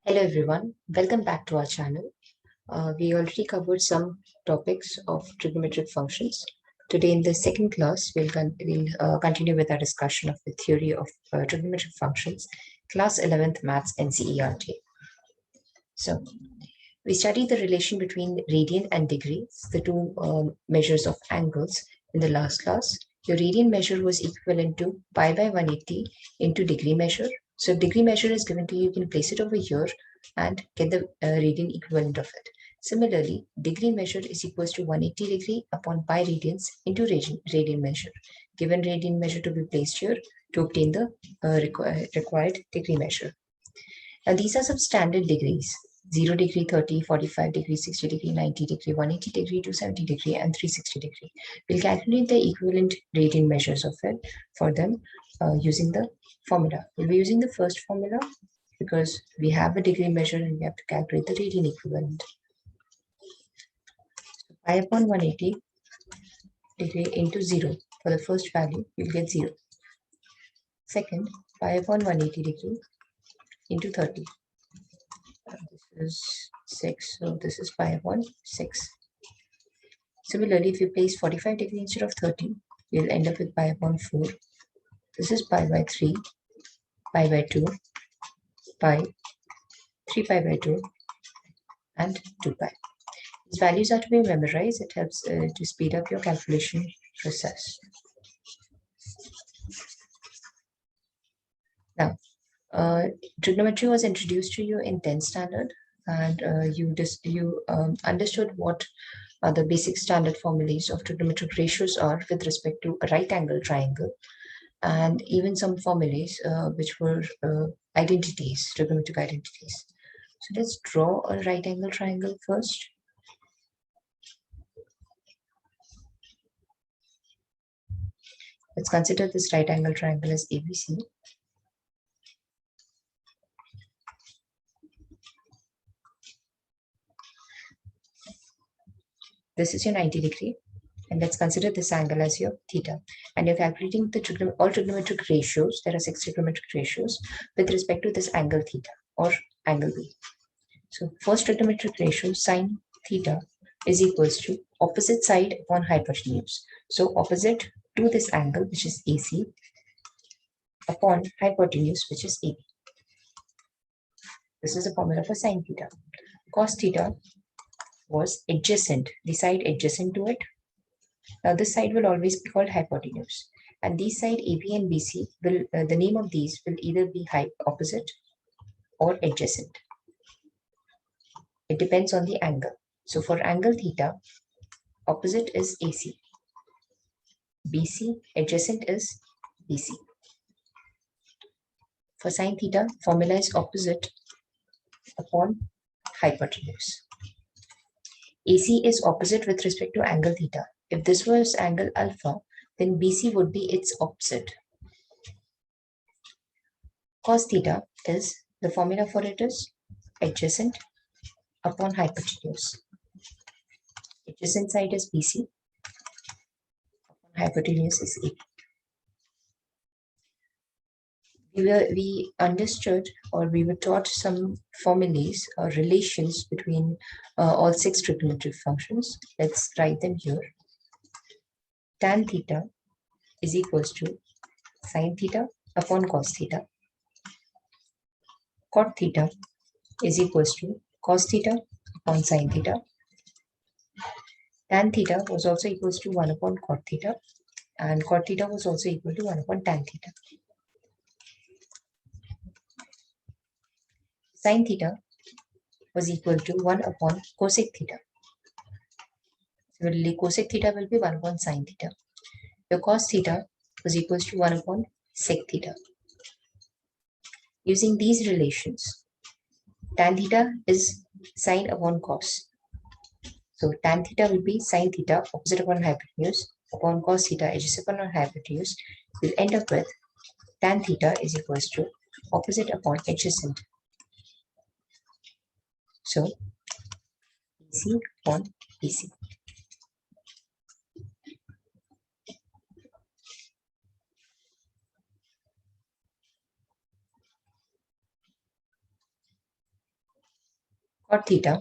Hello everyone, welcome back to our channel. We already covered some topics of trigonometric functions. Today in the second class, we'll continue with our discussion of the theory of trigonometric functions, class 11th Maths NCERT. So, we studied the relation between radian and degree, the two measures of angles in the last class. Your radian measure was equivalent to pi by 180 into degree measure. So if degree measure is given to you, you can place it over here and get the radian equivalent of it. Similarly, degree measure is equals to 180 degree upon pi radians into radian measure. Given radian measure to be placed here to obtain the required degree measure. Now these are some standard degrees: 0 degree, 30, 45 degree, 60 degree, 90 degree, 180 degree, 270 degree, and 360 degree. We'll calculate the equivalent radian measures of it for them using the formula. We'll be using the first formula because we have a degree measure and we have to calculate the radian equivalent. So pi upon 180 degree into 0. For the first value, you'll get 0. Second, pi upon 180 degree into 30. This is 6, so this is pi upon 6. Similarly, if you place 45 degree instead of 30, you'll end up with pi upon 4. This is pi by 3, pi by 2, pi, 3 pi by 2, and 2 pi. These values are to be memorized. It helps to speed up your calculation process. Now, trigonometry was introduced to you in 10th standard, and you understood what the basic standard formulas of trigonometric ratios are with respect to a right angle triangle, and even some formulas which were identities, trigonometric identities. So let's draw a right angle triangle first. Let's consider this right angle triangle as ABC. This is your 90 degree, and let's consider this angle as your theta. And you're calculating the all trigonometric ratios. There are 6 trigonometric ratios with respect to this angle theta or angle B. So first trigonometric ratio, sine theta, is equals to opposite side upon hypotenuse. So opposite to this angle, which is AC, upon hypotenuse, which is AB. This is the formula for sine theta. Cos theta was adjacent, the side adjacent to it. Now this side will always be called hypotenuse, and these side AB and BC will the name of these will either be opposite or adjacent. It depends on the angle. So for angle theta, opposite is AC, BC, adjacent is BC. For sine theta, formula is opposite upon hypotenuse. AC is opposite with respect to angle theta. If this was angle alpha, then BC would be its opposite. Cos theta is, the formula for it is adjacent upon hypotenuse. Adjacent side is BC, upon hypotenuse is AB. We understood, or we were taught, some formulas or relations between all 6 trigonometric functions. Let's write them here. Tan theta is equals to sine theta upon cos theta. Cot theta is equals to cos theta upon sine theta. Tan theta was also equals to 1 upon cot theta, and cot theta was also equal to 1 upon tan theta. Sin theta was equal to 1 upon cosec theta. Similarly, cosec theta will be 1 upon sin theta. Your cos theta was equals to 1 upon sec theta. Using these relations, tan theta is sine upon cos. So tan theta will be sine theta opposite upon hypotenuse upon cos theta adjacent upon hypotenuse. We'll end up with tan theta is equals to opposite upon adjacent. So AC upon AC. cot theta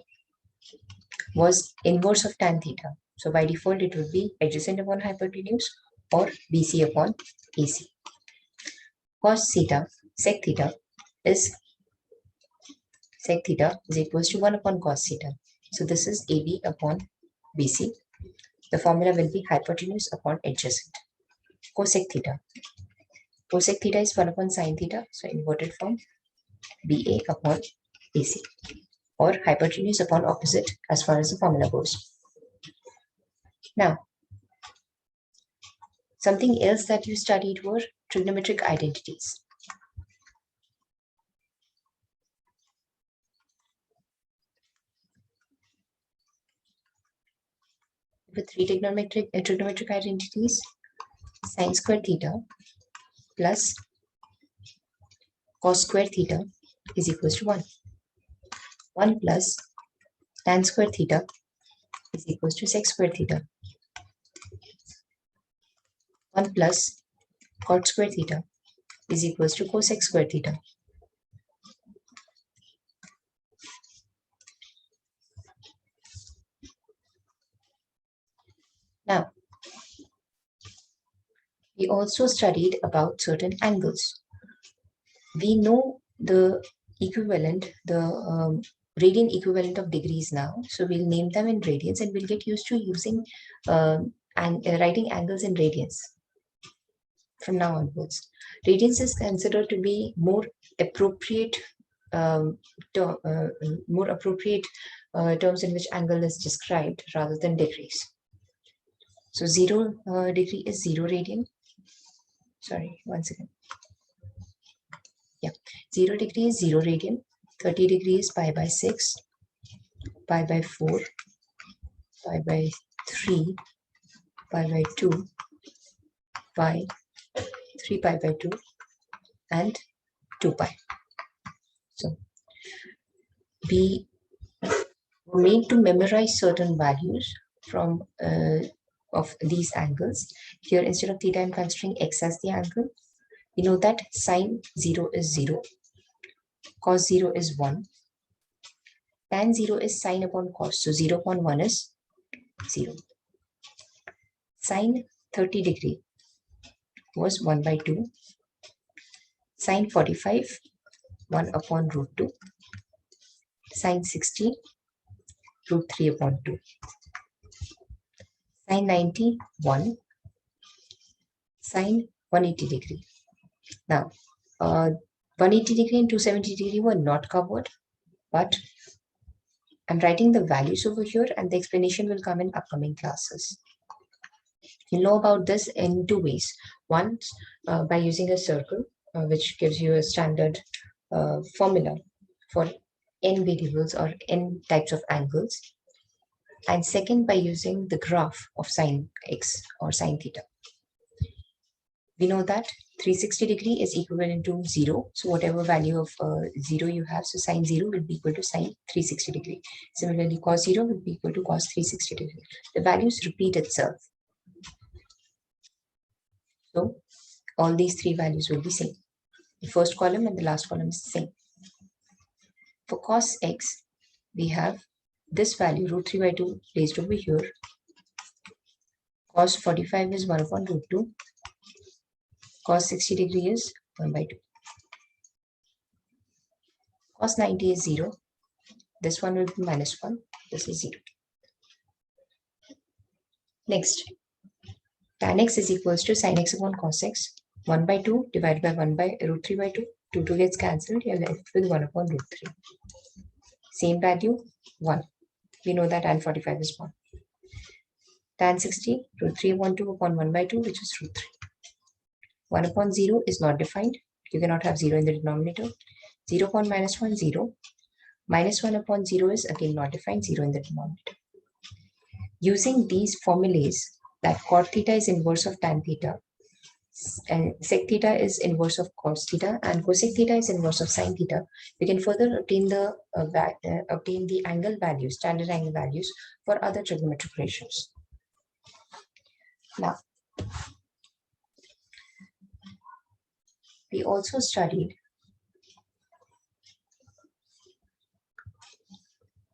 was inverse of tan theta. So by default, it would be adjacent upon hypotenuse or BC upon AC. Cos theta, sec theta is equals to 1 upon cos theta. So this is AB upon BC. The formula will be hypotenuse upon adjacent. Cosec theta. Cosec theta is 1 upon sin theta. So inverted form BA upon AC, or hypotenuse upon opposite as far as the formula goes. Now, something else that you studied were trigonometric identities. With three trigonometric identities: sin square theta plus cos square theta is equals to 1. 1 plus tan square theta is equals to sec square theta. 1 plus cot square theta is equals to cosec square theta. Now, we also studied about certain angles. We know the equivalent, the radian equivalent of degrees now. So we'll name them in radians, and we'll get used to using writing angles in radians from now onwards. Radians is considered to be more appropriate terms in which angle is described rather than degrees. So 0 degree is 0 radian. Sorry, one second. Yeah, 0 degree is 0 radian. 30 degrees pi by 6, pi by 4, pi by 3, pi by 2, pi, 3 pi by 2, and 2 pi. So we were made to memorize certain values from of these angles. Here, instead of theta, I'm considering x as the angle. We know that sine 0 is 0, cos 0 is 1, tan 0 is sine upon cos, so 0 upon 1 is 0. Sine 30 degree was 1 by 2, sine 45, 1 upon root 2, sine 60, root 3 upon 2, sine 90, 1, sine 180 degree. Now, 180 degree and 270 degree were not covered, but I'm writing the values over here, and the explanation will come in upcoming classes. You'll know about this in two ways. One, by using a circle, which gives you a standard formula for n variables or n types of angles. And second, by using the graph of sine x or sine theta. We know that 360 degree is equivalent to 0. So whatever value of 0 you have, so sine 0 will be equal to sine 360 degree. Similarly, cos 0 will be equal to cos 360 degree. The values repeat itself. So all these three values will be same. The first column and the last column is the same. For cos x, we have this value, root 3 by 2, placed over here. Cos 45 is 1 upon root 2. Cos 60 degree is 1 by 2. Cos 90 is 0. This one will be minus 1. This is 0. Next, tan x is equals to sin x upon cos x. 1 by 2 divided by 1 by root 3 by 2. 2 gets cancelled. You're left with 1 upon root 3. Same value, 1. We know that tan 45 is 1. Tan 60, root 3 upon 2 upon 1 by 2, which is root 3. 1 upon 0 is not defined. You cannot have 0 in the denominator. 0 upon minus 1, 0. Minus 1 upon 0 is again not defined, 0 in the denominator. Using these formulas, that cot theta is inverse of tan theta, and sec theta is inverse of cos theta, and cosec theta is inverse of sin theta, we can further obtain the angle values, standard angle values for other trigonometric ratios. Now, we also studied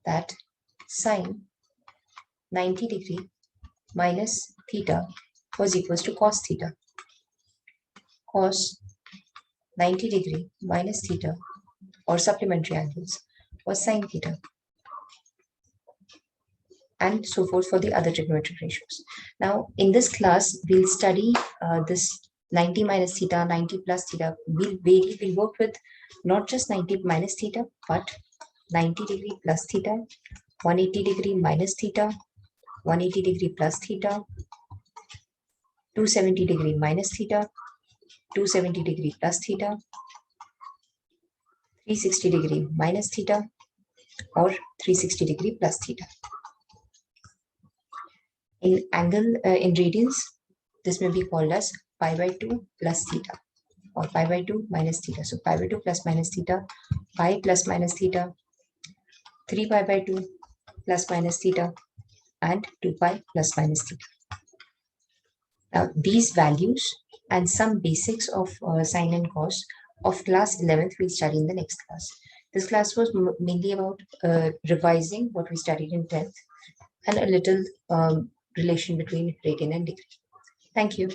that sine 90 degree minus theta was equals to cos theta. Cos 90 degree minus theta, or supplementary angles, was sine theta, and so forth for the other trigonometric ratios. Now, in this class, we'll study this 90 minus theta, 90 plus theta. We'll work with not just 90 minus theta, but 90 degree plus theta, 180 degree minus theta, 180 degree plus theta, 270 degree minus theta, 270 degree plus theta, 360 degree minus theta, or 360 degree plus theta. In angle, in radians, this may be called as pi by 2 plus theta, or pi by 2 minus theta. So pi by 2 plus minus theta, pi plus minus theta, 3 pi by 2 plus minus theta, and 2 pi plus minus theta. Now, these values and some basics of sine and cos of class 11th we'll study in the next class. This class was mainly about revising what we studied in 10th and a little relation between radian and degree. Thank you.